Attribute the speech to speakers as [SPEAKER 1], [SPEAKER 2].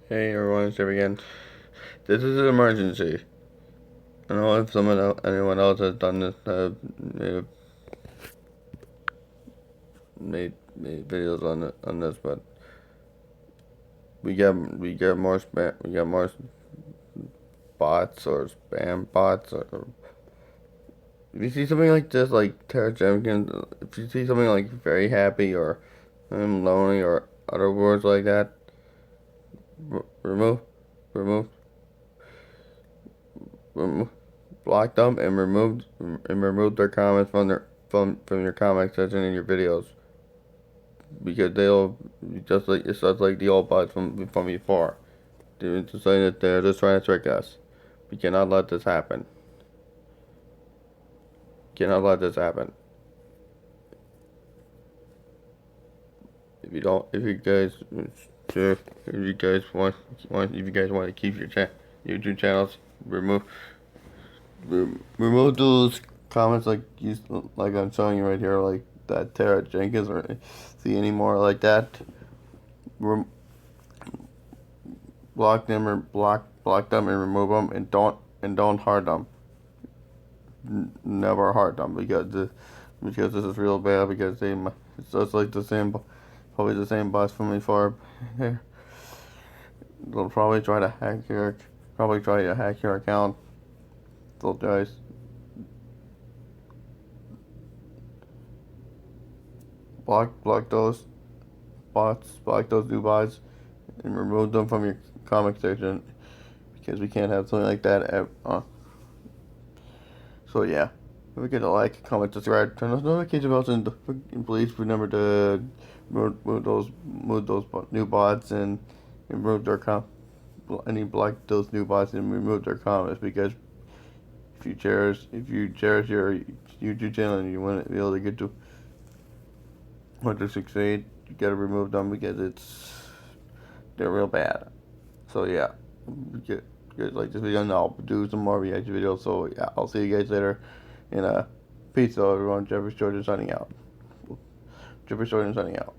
[SPEAKER 1] Hey everyone, it's Jeff again. This is an emergency. I don't know if anyone else has done this, made videos on this, but we get more spam, we get more bots or spam bots. Or if you see something like this, like Tara Jenkins, if you see something like very happy or I'm lonely or other words like that, remove, remove, remove, block them and remove their comments from your comment section in your videos. Because they'll just like it's just like the old bots from before. They're just saying that they're just trying to trick us. We cannot let this happen. Cannot let this happen. If you don't, if you guys, sure, if you guys if you guys want to keep your YouTube channels, remove those comments like I'm showing you right here, like that Tara Jenkins or see any more like that. Rem- block them and remove them and don't hurt them. Never hurt them because this is real bad because it's just like the same probably the same bots from before. They'll probably try to hack your account. They'll guys block those block those new bots and remove them from your comment section because we can't have something like that. So yeah, don't forget to like, comment, subscribe, turn those notification bells, and please remember to move those new bots and remove their block those new bots and remove their comments because if you cherish your YouTube channel and you want to be able to get to want to succeed, you gotta remove them because they're real bad. So yeah, get guys like this video and I'll do some more reaction videos. So yeah, I'll see you guys later. And peace out everyone. Jeffrey Jordan signing out. Jeffrey Jordan signing out.